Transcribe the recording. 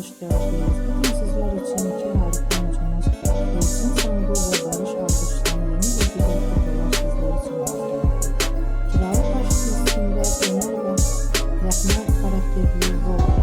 hoş geldiniz. Bugün sizler için iki harika oyuncumuz Elçin Sangu ve Barış Arduç'tan yeni bir güzel fotoğraf sizler için hazırladım. Kiralık Aşk dizisinde Ömer ve Rahman karakterli rol